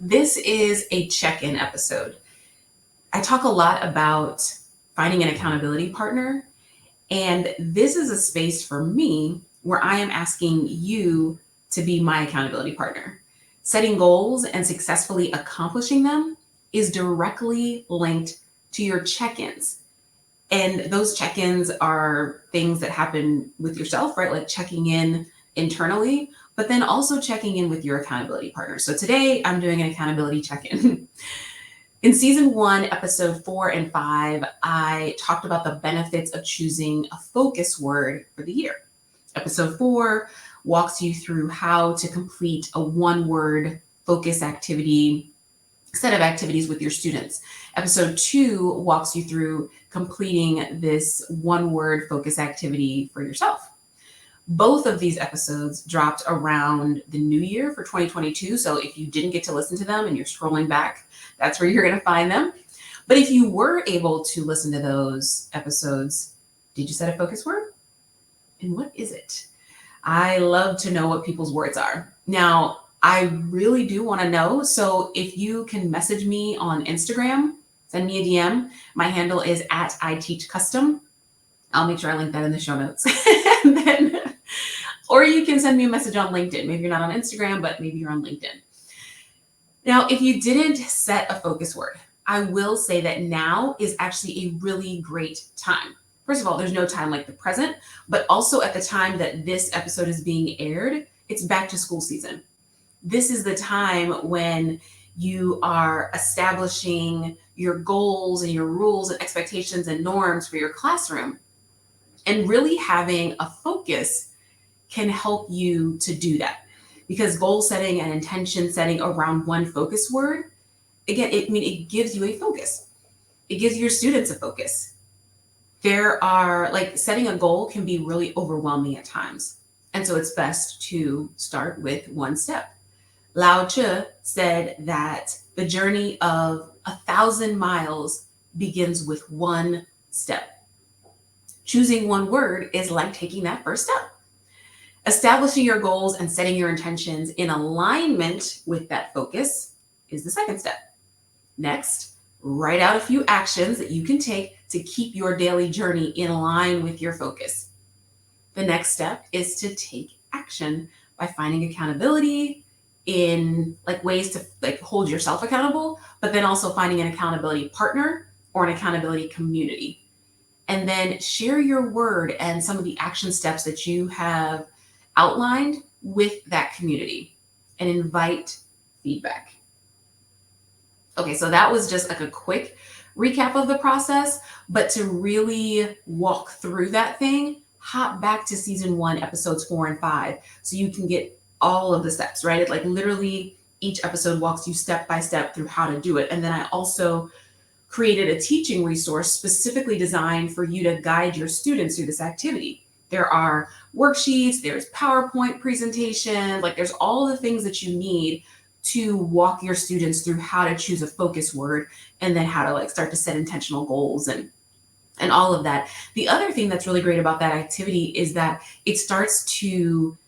This is a check-in episode. I talk a lot about finding an accountability partner, and this is a space for me where I am asking you to be my accountability partner. Setting goals and successfully accomplishing them is directly linked to your check ins. And those check ins are things that happen with yourself, right? Like checking in internally, but then also checking in with your accountability partner. So today I'm doing an accountability check in. In season one, episode 4 and 5, I talked about the benefits of choosing a focus word for the year. Episode 4 walks you through how to complete a one word focus activity set of activities with your students. Episode 2 walks you through completing this one word focus activity for yourself. Both of these episodes dropped around the new year for 2022. So if you didn't get to listen to them and you're scrolling back, that's where you're going to find them. But if you were able to listen to those episodes, did you set a focus word? And what is it? I love to know what people's words are. Now, I really do want to know. So if you can message me on Instagram, send me a DM. My handle is at @ITeachCustom. I'll make sure I link that in the show notes. And then, or you can send me a message on LinkedIn. Maybe you're not on Instagram, but maybe you're on LinkedIn. Now, if you didn't set a focus word, I will say that now is actually a really great time. First of all, there's no time like the present, but also at the time that this episode is being aired, it's back to school season. This is the time when you are establishing your goals and your rules and expectations and norms for your classroom. And really having a focus can help you to do that, because goal setting and intention setting around one focus word, again, it gives you a focus. It gives your students a focus. There are setting a goal can be really overwhelming at times. And so it's best to start with one step. Lao Tzu said that the journey of 1,000 miles begins with one step. Choosing one word is like taking that first step. Establishing your goals and setting your intentions in alignment with that focus is the second step. Next, write out a few actions that you can take to keep your daily journey in line with your focus. The next step is to take action by finding accountability in ways to hold yourself accountable, but then also finding an accountability partner or an accountability community. And then share your word and some of the action steps that you have outlined with that community and invite feedback. Okay, so that was just a quick recap of the process, but to really walk through that thing, hop back to season 1, episodes 4 and 5, so you can get all of the steps, right? It literally each episode walks you step by step through how to do it. And then I also created a teaching resource specifically designed for you to guide your students through this activity. There are worksheets, there's PowerPoint presentations, there's all the things that you need to walk your students through how to choose a focus word and then how to start to set intentional goals and all of that. The other thing that's really great about that activity is that it starts to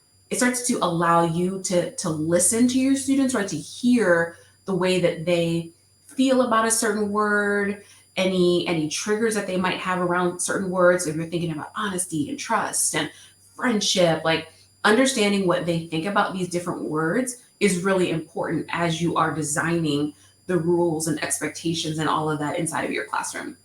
allow you to listen to your students, right? To hear the way that they feel about a certain word, any triggers that they might have around certain words. If you're thinking about honesty and trust and friendship, understanding what they think about these different words is really important as you are designing the rules and expectations and all of that inside of your classroom.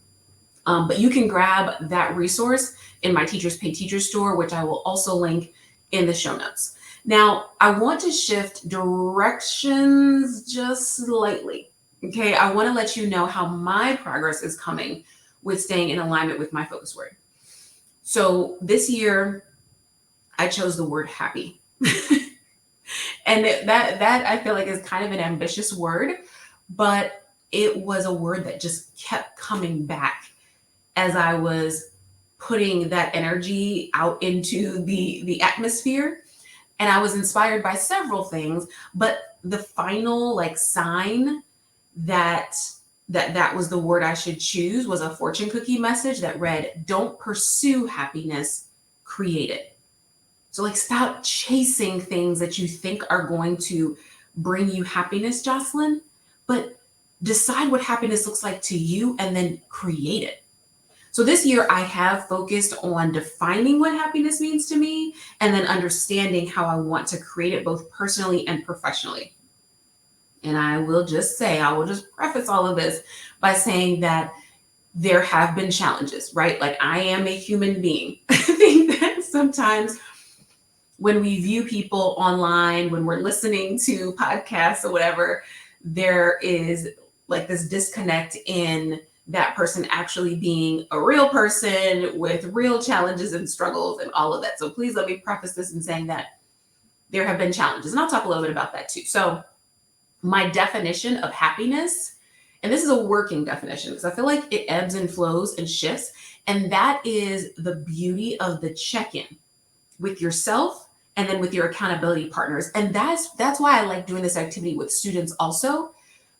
But you can grab that resource in my Teachers Pay Teachers store, which I will also link in the show notes. Now, I want to shift directions just slightly. Okay, I want to let you know how my progress is coming with staying in alignment with my focus word. So this year, I chose the word happy. And that I feel like is kind of an ambitious word, but it was a word that just kept coming back as I was putting that energy out into the atmosphere. And I was inspired by several things, but the final sign that was the word I should choose was a fortune cookie message that read, "Don't pursue happiness, create it." So stop chasing things that you think are going to bring you happiness, Jocelyn, but decide what happiness looks like to you and then create it. So this year, I have focused on defining what happiness means to me and then understanding how I want to create it both personally and professionally. And I will just say, I will just preface all of this by saying that there have been challenges, right? Like, I am a human being. I think that sometimes when we view people online, when we're listening to podcasts or whatever, there is like this disconnect in that person actually being a real person with real challenges and struggles and all of that. So please let me preface this in saying that there have been challenges. And I'll talk a little bit about that too. So, my definition of happiness, and this is a working definition because I feel like it ebbs and flows and shifts, and that is the beauty of the check-in with yourself and then with your accountability partners. And that's why I like doing this activity with students also,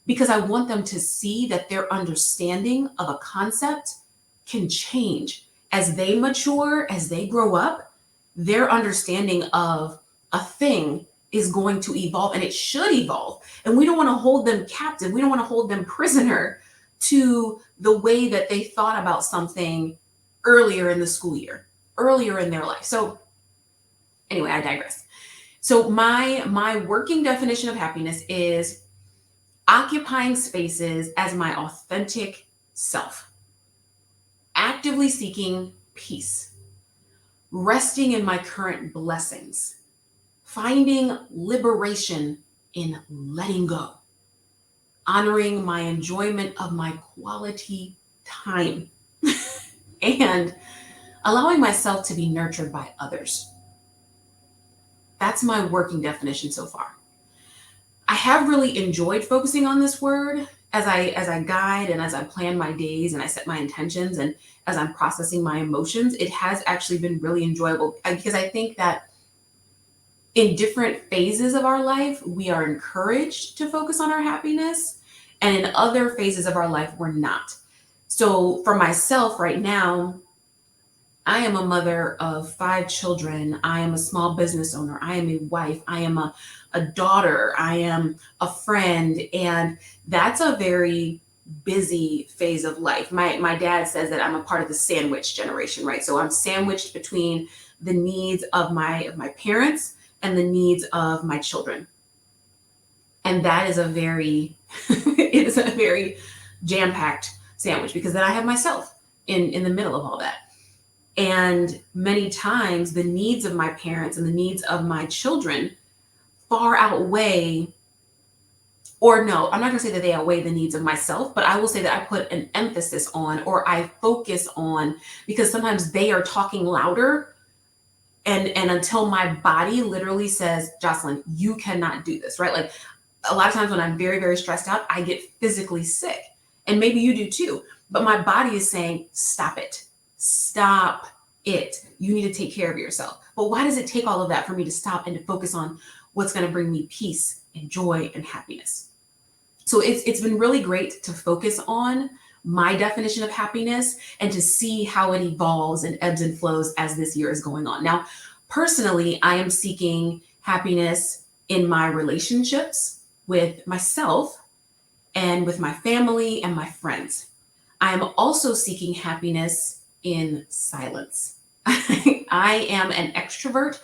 because I want them to see that their understanding of a concept can change as they mature, as they grow up. Their understanding of a thing is going to evolve, and it should evolve. And we don't want to hold them captive. We don't want to hold them prisoner to the way that they thought about something earlier in the school year, earlier in their life. So anyway, I digress. So my working definition of happiness is occupying spaces as my authentic self, actively seeking peace, resting in my current blessings, finding liberation in letting go, honoring my enjoyment of my quality time, and allowing myself to be nurtured by others. That's my working definition so far. I have really enjoyed focusing on this word as I guide and as I plan my days and I set my intentions and as I'm processing my emotions. It has actually been really enjoyable because I think that in different phases of our life, we are encouraged to focus on our happiness, and in other phases of our life, we're not. So for myself right now, I am a mother of 5 children. I am a small business owner. I am a wife. I am a daughter. I am a friend. And that's a very busy phase of life. My dad says that I'm a part of the sandwich generation, right? So I'm sandwiched between the needs of my parents and the needs of my children. And that is a very, it is a very jam-packed sandwich because then I have myself in the middle of all that. And many times the needs of my parents and the needs of my children far outweigh, or no, I'm not going to say that they outweigh the needs of myself, but I will say that I put an emphasis on, or I focus on, because sometimes they are talking louder. And until my body literally says, Jocelyn, you cannot do this, right? Like a lot of times when I'm very, very stressed out, I get physically sick. And maybe you do too. But my body is saying, stop it. Stop it. You need to take care of yourself. But why does it take all of that for me to stop and to focus on what's going to bring me peace and joy and happiness? So it's been really great to focus on my definition of happiness and to see how it evolves and ebbs and flows as this year is going on. Now, personally, I am seeking happiness in my relationships with myself and with my family and my friends. I am also seeking happiness in silence. I am an extrovert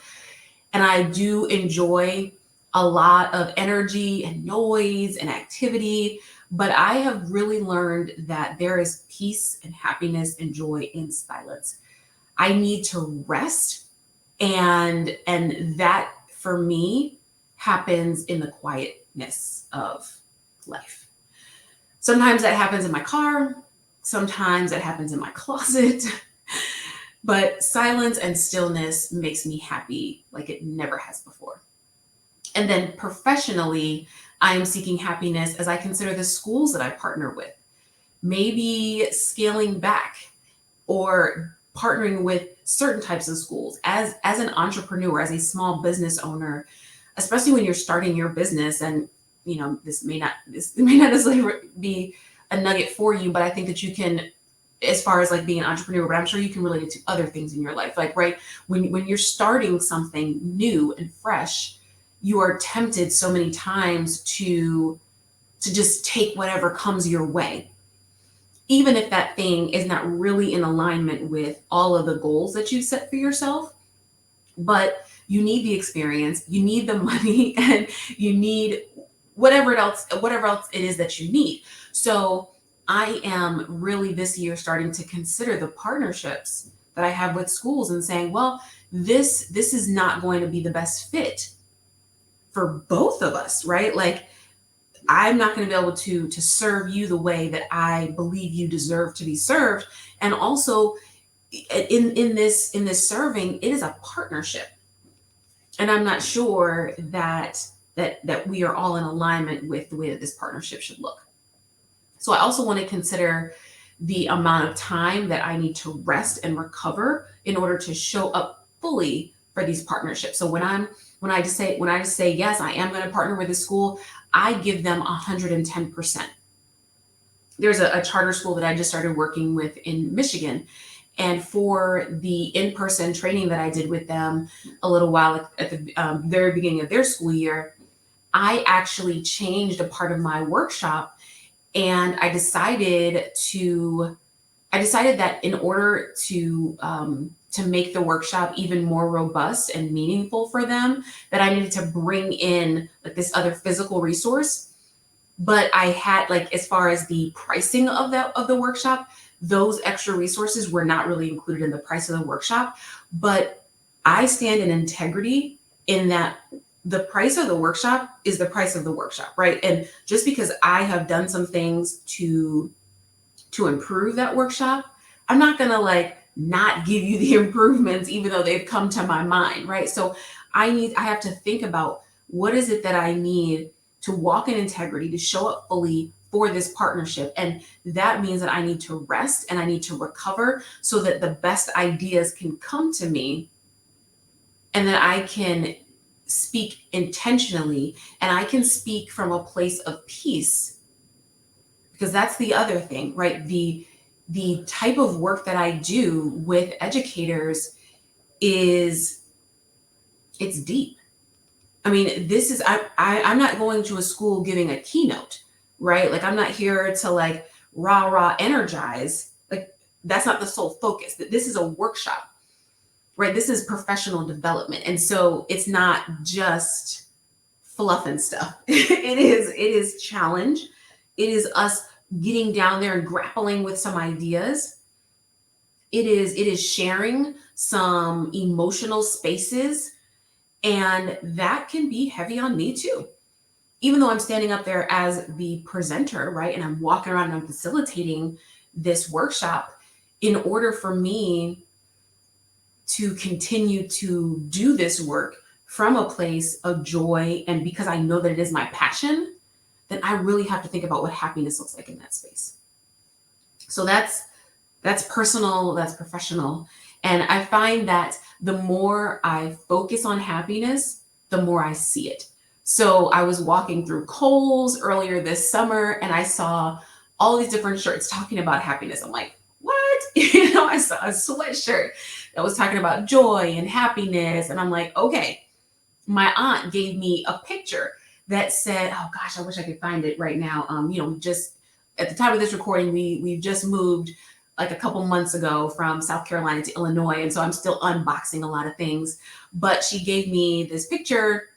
and I do enjoy a lot of energy and noise and activity, but I have really learned that there is peace and happiness and joy in silence. I need to rest, and that for me happens in the quietness of life. Sometimes that happens in my car, sometimes that happens in my closet. But silence and stillness makes me happy like it never has before. And then professionally, I am seeking happiness as I consider the schools that I partner with. Maybe scaling back or partnering with certain types of schools. As an entrepreneur, as a small business owner, especially when you're starting your business, and this may not necessarily be a nugget for you, but I think that you can, as far as like being an entrepreneur, but I'm sure you can relate it to other things in your life. Like, right, when you're starting something new and fresh, you are tempted so many times to just take whatever comes your way, even if that thing is not really in alignment with all of the goals that you set for yourself. But you need the experience, you need the money, and you need whatever else it is that you need. So I am really this year starting to consider the partnerships that I have with schools and saying, well, this is not going to be the best fit for both of us, right? Like, I'm not going to be able to serve you the way that I believe you deserve to be served. And also, in this serving, it is a partnership, and I'm not sure that we are all in alignment with the way that this partnership should look. So I also want to consider the amount of time that I need to rest and recover in order to show up fully for these partnerships. So when I just say yes, I am going to partner with a school, I give them 110%. There's a charter school that I just started working with in Michigan. And for the in-person training that I did with them a little while at the very beginning of their school year, I actually changed a part of my workshop, and I decided that in order to make the workshop even more robust and meaningful for them, that I needed to bring in like this other physical resource. But I had, like, as far as the pricing of the workshop, those extra resources were not really included in the price of the workshop. But I stand in integrity in that the price of the workshop is the price of the workshop, right? And just because I have done some things to improve that workshop, I'm not gonna like not give you the improvements even though they've come to my mind, right? So I have to think about what is it that I need to walk in integrity, to show up fully for this partnership. And that means that I need to rest and I need to recover so that the best ideas can come to me, and that I can speak intentionally and I can speak from a place of peace. Because that's the other thing, right? The type of work that I do with educators is, it's deep. I mean, I'm not going to a school giving a keynote, right? Like, I'm not here to like rah energize. Like, that's not the sole focus. That This is a workshop, right? This is professional development, and so it's not just fluff and stuff. It is challenge. It is us getting down there and grappling with some ideas. It is sharing some emotional spaces, and that can be heavy on me too. Even though I'm standing up there as the presenter, right? And I'm walking around and I'm facilitating this workshop, in order for me to continue to do this work from a place of joy, and because I know that it is my passion, then I really have to think about what happiness looks like in that space. So that's personal, that's professional. And I find that the more I focus on happiness, the more I see it. So I was walking through Kohl's earlier this summer and I saw all these different shirts talking about happiness. I'm like, what? I saw a sweatshirt that was talking about joy and happiness. And I'm like, okay. My aunt gave me a picture that said, oh gosh, I wish I could find it right now. We just, at the time of this recording, we've just moved like a couple months ago from South Carolina to Illinois. And so I'm still unboxing a lot of things. But she gave me this picture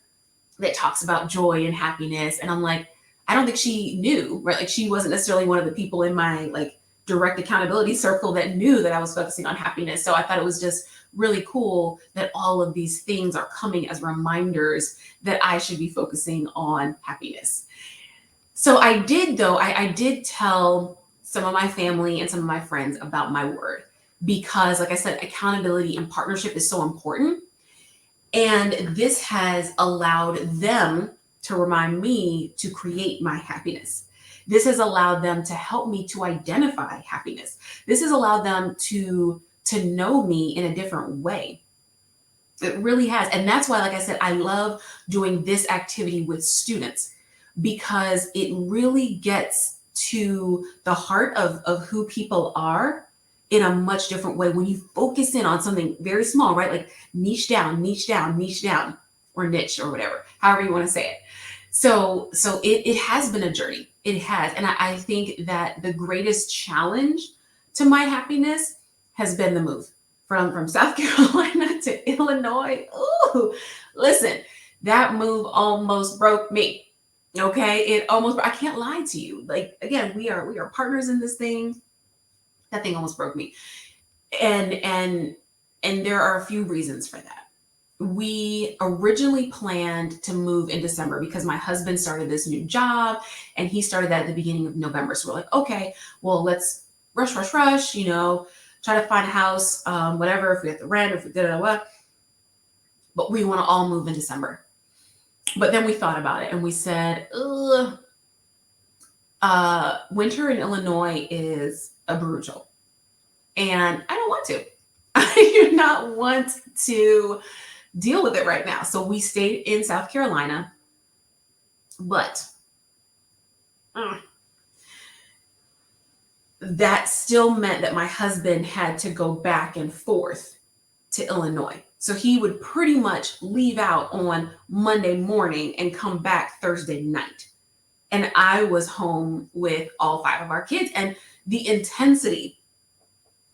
that talks about joy and happiness. And I'm like, I don't think she knew, right? Like, she wasn't necessarily one of the people in my like direct accountability circle that knew that I was focusing on happiness. So I thought it was just really cool that all of these things are coming as reminders that I should be focusing on happiness. So I did, though, I did tell some of my family and some of my friends about my word, because, like I said, accountability and partnership is so important. And this has allowed them to remind me to create my happiness. This has allowed them to help me to identify happiness. This has allowed them to know me in a different way. It really has. And that's why, like I said, I love doing this activity with students, because it really gets to the heart of who people are in a much different way when you focus in on something very small, right? Like, niche down, niche down, niche down. or niche or whatever, however you want to say it. So it has been a journey. It has. And I think that the greatest challenge to my happiness has been the move from South Carolina to Illinois. Ooh, listen, that move almost broke me. Okay. It almost, I can't lie to you. Like, again, we are partners in this thing. That thing almost broke me. And there are a few reasons for that. We originally planned to move in December because my husband started this new job and he started that at the beginning of November. So we're like, okay, well, let's rush, try to find a house, whatever, if we have to rent, if we did it, but we want to all move in December. But then we thought about it and we said, ugh, winter in Illinois is brutal. And I don't want to. I do not want to deal with it right now. So we stayed in South Carolina, but that still meant that my husband had to go back and forth to Illinois. So he would pretty much leave out on Monday morning and come back Thursday night. And I was home with all 5 of our kids, and the intensity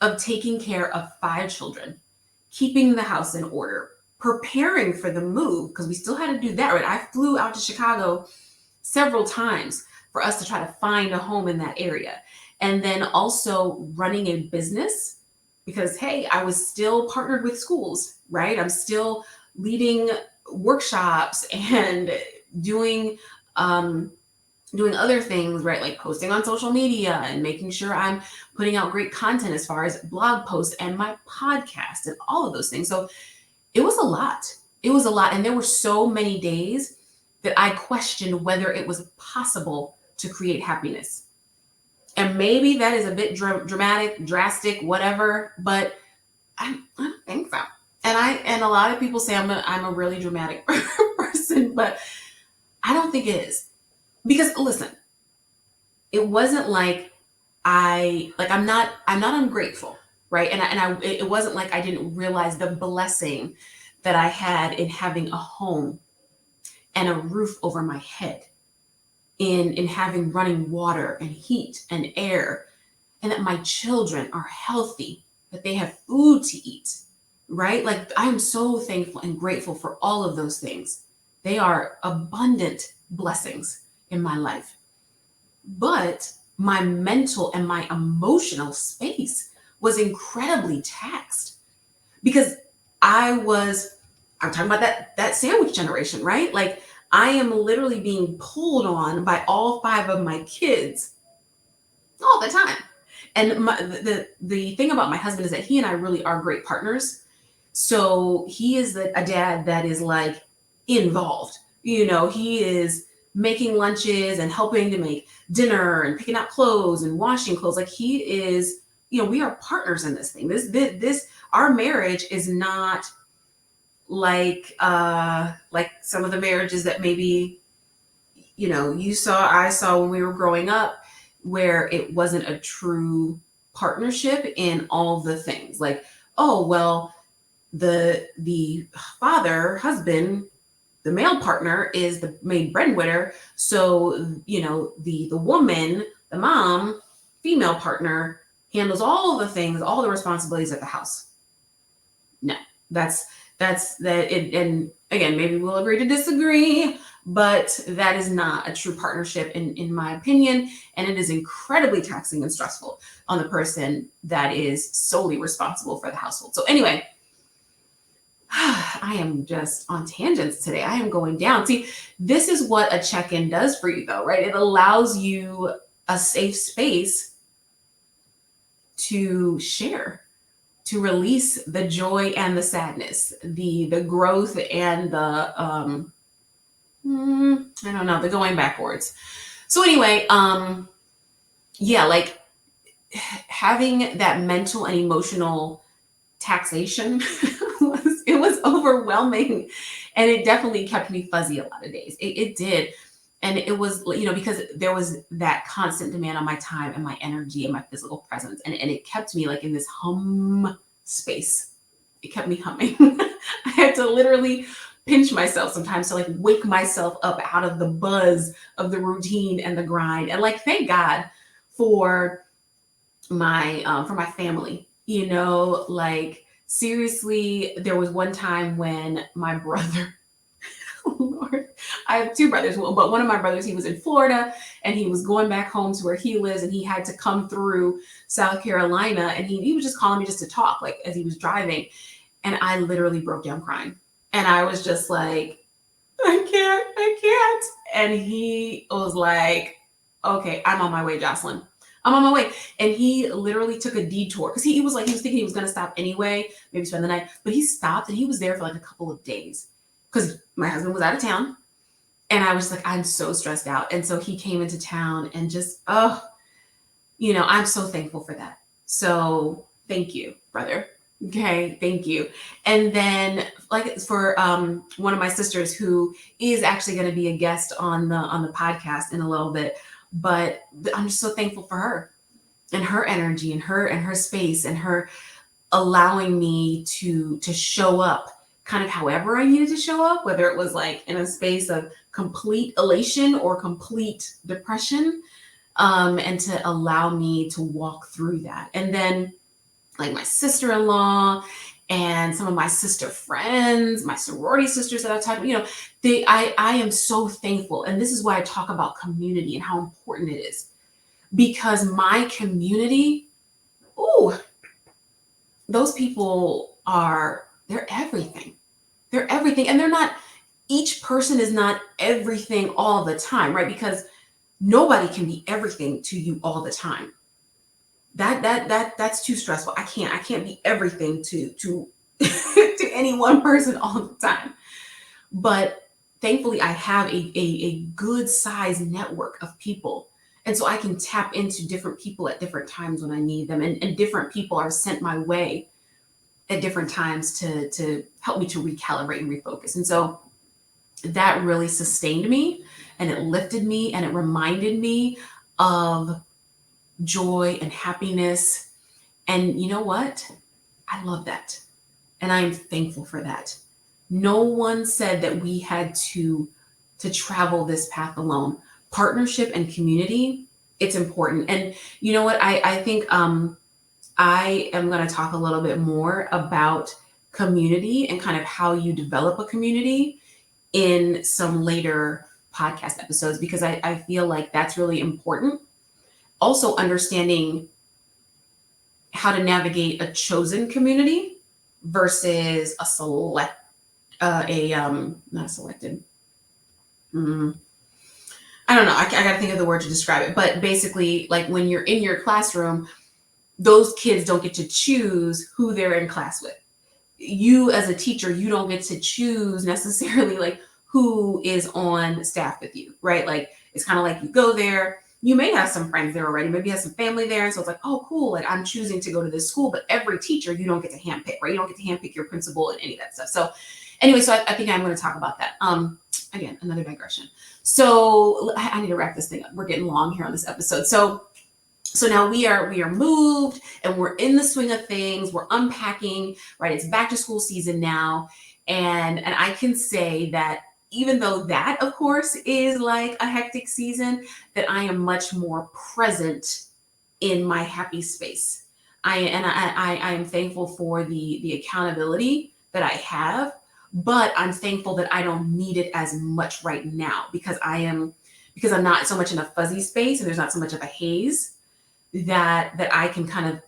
of taking care of 5 children, keeping the house in order, preparing for the move, because we still had to do that, right? I flew out to Chicago several times for us to try to find a home in that area. And then also running a business because, hey, I was still partnered with schools, right? I'm still leading workshops and doing other things, right? Like posting on social media and making sure I'm putting out great content as far as blog posts and my podcast and all of those things. So it was a lot. It was a lot. And there were so many days that I questioned whether it was possible to create happiness. And maybe that is a bit dramatic, drastic, whatever, but I don't think so. And a lot of people say I'm a really dramatic person, but I don't think it is. Because listen, it wasn't like I'm not ungrateful, right? It wasn't like I didn't realize the blessing that I had in having a home and a roof over my head, in having running water and heat and air, and that my children are healthy, that they have food to eat, right? Like, I am so thankful and grateful for all of those things. They are abundant blessings in my life. But my mental and my emotional space was incredibly taxed because I'm talking about that sandwich generation, right? Like, I am literally being pulled on by all 5 of my kids all the time. And the thing about my husband is that he and I really are great partners. So he is a dad that is like involved. He is making lunches and helping to make dinner and picking out clothes and washing clothes. Like, he is, we are partners in this thing. This our marriage is not like some of the marriages that maybe, I saw when we were growing up, where it wasn't a true partnership in all the things. Like, oh, well, the husband, the male partner is the main breadwinner. So, the woman, the mom, female partner handles all the things, all the responsibilities at the house. No, that's that. And again, maybe we'll agree to disagree, but that is not a true partnership in my opinion. And it is incredibly taxing and stressful on the person that is solely responsible for the household. So anyway, I am just on tangents today. I am going down. See, this is what a check-in does for you though, right? It allows you a safe space to share, to release the joy and the sadness, the growth and the, I don't know, the going backwards. So anyway, yeah, like having that mental and emotional taxation it was overwhelming, and it definitely kept me fuzzy a lot of days. It did. And it was, because there was that constant demand on my time and my energy and my physical presence. And it kept me like in this hum space. It kept me humming. I had to literally pinch myself sometimes to like wake myself up out of the buzz of the routine and the grind. And like, thank God for my family. Like seriously, there was one time when my brother, oh Lord, I have two brothers, but one of my brothers, he was in Florida and he was going back home to where he lives, and he had to come through South Carolina, and he was just calling me just to talk, like as he was driving, and I literally broke down crying, and I was just like, I can't. And he was like, okay, I'm on my way, Jocelyn. I'm on my way. And he literally took a detour because he was like, he was thinking he was going to stop anyway, maybe spend the night. But he stopped and he was there for like a couple of days because my husband was out of town. And I was like, I'm so stressed out. And so he came into town and just, I'm so thankful for that. So thank you, brother. Okay, thank you. And then like for one of my sisters who is actually going to be a guest on the podcast in a little bit, but I'm just so thankful for her and her energy and her space and her allowing me to show up kind of however I needed to show up, whether it was like in a space of complete elation or complete depression, and to allow me to walk through that. And then like my sister-in-law and some of my sister friends, my sorority sisters that I talked about, I am so thankful. And this is why I talk about community and how important it is, because my community, ooh, those people they're everything. They're everything. And each person is not everything all the time, right? Because nobody can be everything to you all the time. That's too stressful. I can't be everything to to any one person all the time. But thankfully I have a good sized network of people. And so I can tap into different people at different times when I need them. And different people are sent my way at different times to help me to recalibrate and refocus. And so that really sustained me, and it lifted me, and it reminded me of joy and happiness. And you know what? I love that. And I'm thankful for that. No one said that we had to travel this path alone. Partnership and community, it's important. And you know what? I think I am going to talk a little bit more about community and kind of how you develop a community in some later podcast episodes, because I feel like that's really important. Also understanding how to navigate a chosen community versus not selected. I don't know. I got to think of the word to describe it. But basically, like when you're in your classroom, those kids don't get to choose who they're in class with. You as a teacher, you don't get to choose necessarily like who is on staff with you, right? Like it's kind of like you go there. You may have some friends there already. Maybe you have some family there. And so it's like, oh, cool. Like I'm choosing to go to this school. But every teacher, you don't get to handpick, right? You don't get to handpick your principal and any of that stuff. So anyway, so I think I'm going to talk about that. Again, another digression. So I need to wrap this thing up. We're getting long here on this episode. So now we are moved and we're in the swing of things. We're unpacking, right? It's back to school season now. And I can say that even though that, of course, is like a hectic season, that I am much more present in my happy space. I am thankful for the accountability that I have, but I'm thankful that I don't need it as much right now because I'm not so much in a fuzzy space and there's not so much of a haze that I can kind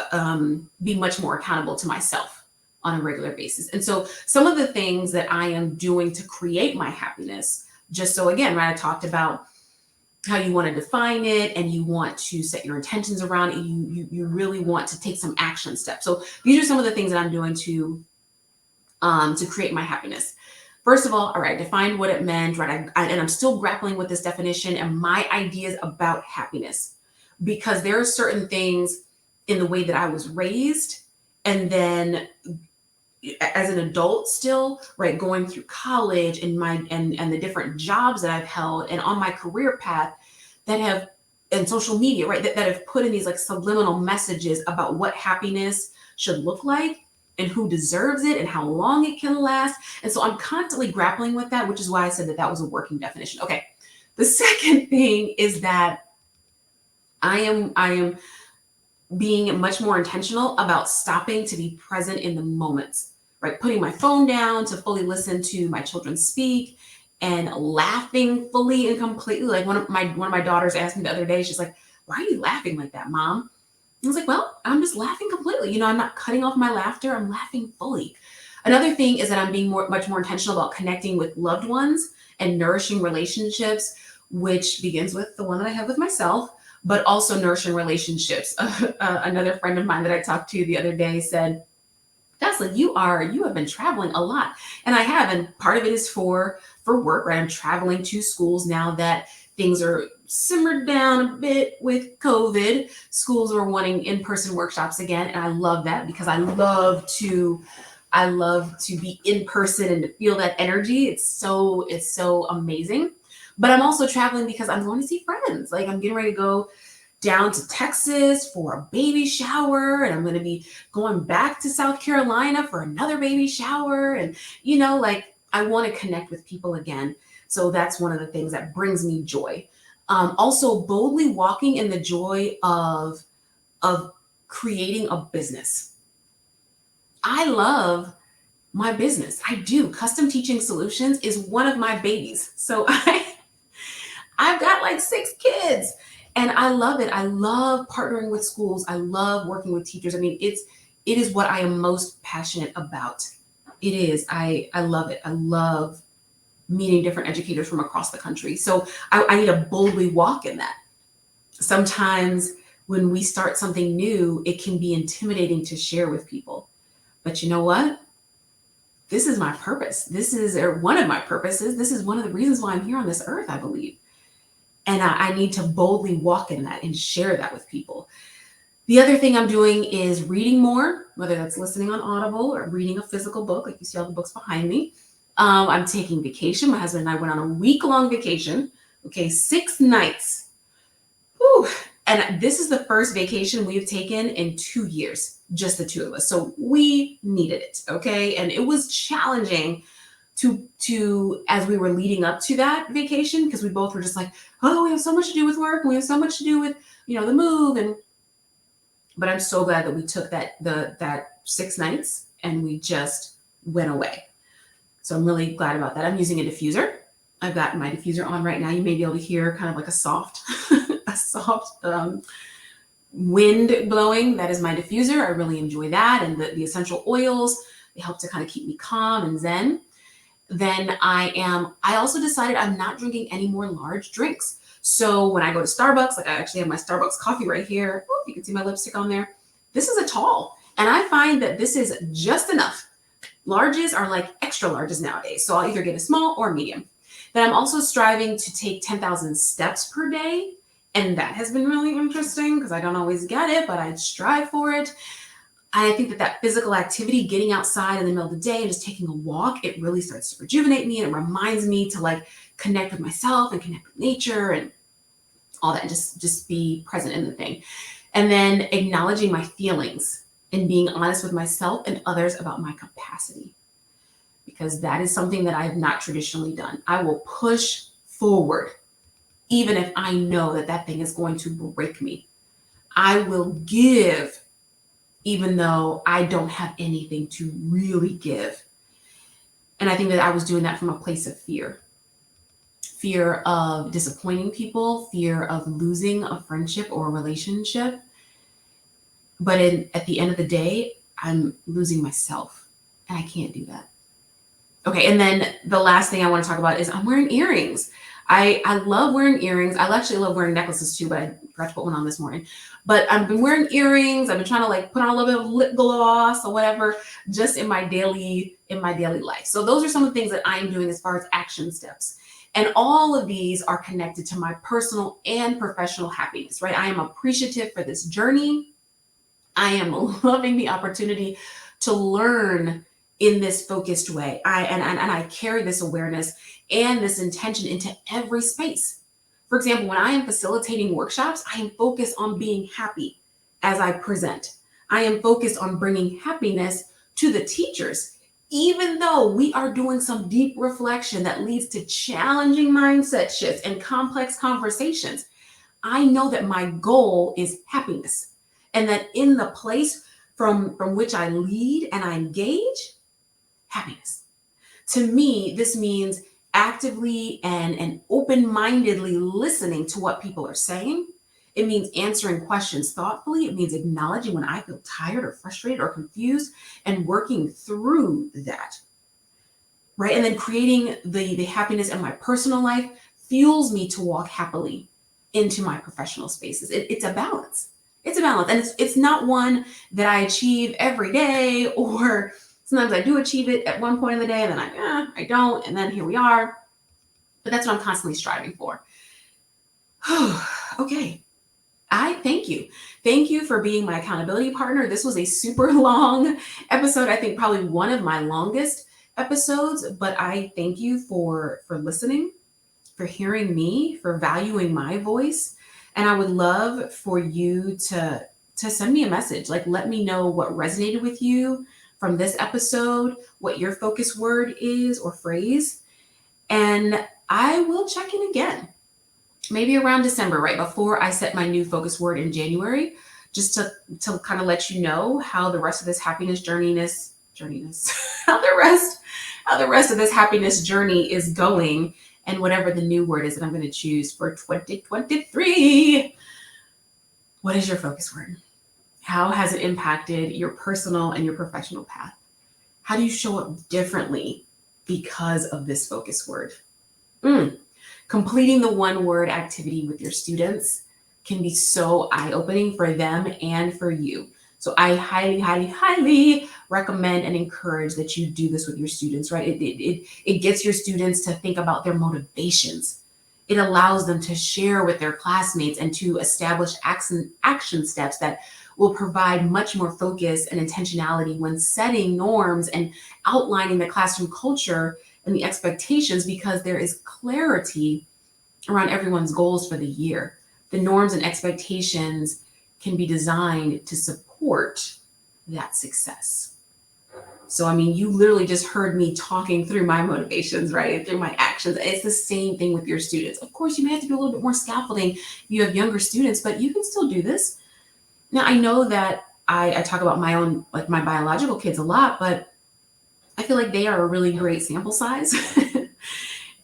of be much more accountable to myself on a regular basis. And so some of the things that I am doing to create my happiness, just so again, right, I talked about how you want to define it and you want to set your intentions around it. You really want to take some action steps. So these are some of the things that I'm doing to create my happiness. First of all right, defined what it meant, right? And I'm still grappling with this definition and my ideas about happiness, because there are certain things in the way that I was raised, and then as an adult still, right, going through college and the different jobs that I've held and on my career path that have, and social media, right, that have put in these like subliminal messages about what happiness should look like. and who deserves it and how long it can last. And so I'm constantly grappling with that, which is why I said that that was a working definition. Okay. The second thing is that I am being much more intentional about stopping to be present in the moments, right? Putting my phone down to fully listen to my children speak and laughing fully and completely. Like one of my daughters asked me the other day, she's like, "Why are you laughing like that, Mom?" I was like, "Well, I'm just laughing completely. I'm not cutting off my laughter. I'm laughing fully." Another thing is that I'm being much more intentional about connecting with loved ones and nourishing relationships, which begins with the one that I have with myself, but also nourishing relationships. Another friend of mine that I talked to the other day said, "Tesla, you have been traveling a lot," and I have, and part of it is for work. Right, I'm traveling to schools now that things are simmered down a bit with COVID. Schools are wanting in-person workshops again, and I love that because I love to be in person and to feel that energy. It's so amazing. But I'm also traveling because I'm going to see friends. Like I'm getting ready to go down to Texas for a baby shower, and I'm going to be going back to South Carolina for another baby shower. And, like I want to connect with people again. So that's one of the things that brings me joy. Also, boldly walking in the joy of creating a business. I love my business. I do. Custom Teaching Solutions is one of my babies. So I've got like 6 kids and I love it. I love partnering with schools. I love working with teachers. I mean, it is what I am most passionate about. It is. I love it. I love meeting different educators from across the country. So I need to boldly walk in that. Sometimes when we start something new, it can be intimidating to share with people. But you know what? This is my purpose. This is one of my purposes. This is one of the reasons why I'm here on this earth, I believe. And I need to boldly walk in that and share that with people. The other thing I'm doing is reading more, whether that's listening on Audible or reading a physical book, like you see all the books behind me. I'm taking vacation. My husband and I went on a week-long vacation. Okay, 6 nights. Whew. And this is the first vacation we've taken in 2 years, just the two of us. So we needed it. Okay. And it was challenging to as we were leading up to that vacation, because we both were just like, oh, we have so much to do with work. We have so much to do with, the move. But I'm so glad that we took that 6 nights and we just went away. So I'm really glad about that. I'm using a diffuser. I've got my diffuser on right now. You may be able to hear kind of like a soft, a soft wind blowing. That is my diffuser. I really enjoy that. And the essential oils, they help to kind of keep me calm and zen. Then I also decided I'm not drinking any more large drinks. So when I go to Starbucks, like I actually have my Starbucks coffee right here. Oh, you can see my lipstick on there. This is a tall. And I find that this is just enough. Larges are like extra larges nowadays. So I'll either get a small or a medium. Then I'm also striving to take 10,000 steps per day. And that has been really interesting because I don't always get it, but I strive for it. I think that physical activity, getting outside in the middle of the day and just taking a walk, it really starts to rejuvenate me. And it reminds me to like connect with myself and connect with nature and all that, and just be present in the thing. And then acknowledging my feelings and being honest with myself and others about my capacity, because that is something that I have not traditionally done. I will push forward, even if I know that thing is going to break me. I will give, even though I don't have anything to really give. And I think that I was doing that from a place of fear of disappointing people, fear of losing a friendship or a relationship. But at the end of the day, I'm losing myself, and I can't do that. Okay, and then the last thing I want to talk about is I'm wearing earrings. I love wearing earrings. I actually love wearing necklaces too, but I forgot to put one on this morning. But I've been wearing earrings. I've been trying to like put on a little bit of lip gloss or whatever, just in my daily life. So those are some of the things that I'm doing as far as action steps. And all of these are connected to my personal and professional happiness, right? I am appreciative for this journey. I am loving the opportunity to learn in this focused way. I carry this awareness and this intention into every space. For example, when I am facilitating workshops, I am focused on being happy as I present. I am focused on bringing happiness To the teachers, even though we are doing some deep reflection that leads to challenging mindset shifts and complex conversations, I know that my goal is happiness, and that in the place from which I lead and I engage, happiness. To me, this means actively and open-mindedly listening to what people are saying. It means answering questions thoughtfully. It means acknowledging when I feel tired or frustrated or confused and working through that, right? And then creating the happiness in my personal life fuels me to walk happily into my professional spaces. It's a balance. It's a balance. And it's not one that I achieve every day, or sometimes I do achieve it at one point in the day and then I don't. And then here we are. But that's what I'm constantly striving for. Okay. I thank you. Thank you for being my accountability partner. This was a super long episode. I think probably one of my longest episodes, but I thank you for listening, for hearing me, for valuing my voice. And I would love for you to send me a message. Like, let me know what resonated with you from this episode, what your focus word is or phrase. And I will check in again, maybe around December, right before I set my new focus word in January, just to kind of let you know how the rest of this happiness how the rest of this happiness journey is going, and whatever the new word is that I'm going to choose for 2023. What is your focus word? How has it impacted your personal and your professional path? How do you show up differently because of this focus word? Completing the one word activity with your students can be so eye-opening for them and for you. So I highly, highly, highly recommend and encourage that you do this with your students, right? It gets your students to think about their motivations. It allows them to share with their classmates and to establish action steps that will provide much more focus and intentionality when setting norms and outlining the classroom culture and the expectations, because there is clarity around everyone's goals for the year. The norms and expectations can be designed to support that success. So, I mean, you literally just heard me talking through my motivations, right? Through my actions. It's the same thing with your students. Of course, you may have to do a little bit more scaffolding if you have younger students, but you can still do this. Now, I know that I talk about my own, like my biological kids a lot, but I feel like they are a really great sample size.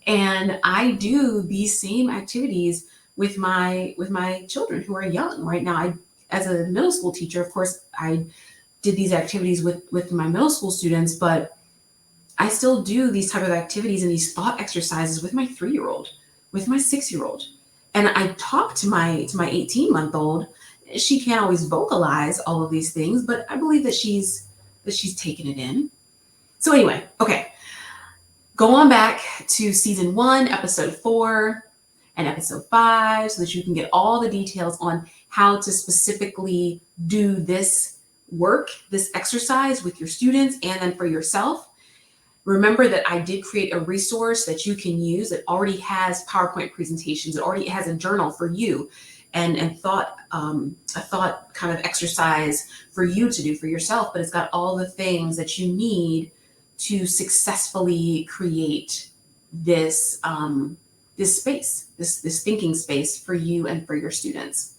And I do these same activities with my children who are young. Right now, as a middle school teacher, of course, I did these activities with my middle school students, but I still do these type of activities and these thought exercises with my 3-year-old, with my 6-year-old. And I talk to my 18-month-old. She can't always vocalize all of these things, but I believe that she's taken it in. So anyway, okay. Go on back to season 1, episode 4 and episode 5 so that you can get all the details on how to specifically do this work, this exercise with your students and then for yourself. Remember that I did create a resource that you can use that already has PowerPoint presentations. It already has a journal for you and a thought kind of exercise for you to do for yourself, but it's got all the things that you need to successfully create this this space, this thinking space for you and for your students.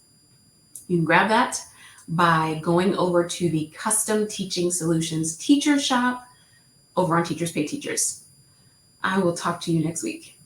You can grab that by going over to the Custom Teaching Solutions Teacher Shop over on Teachers Pay Teachers. I will talk to you next week.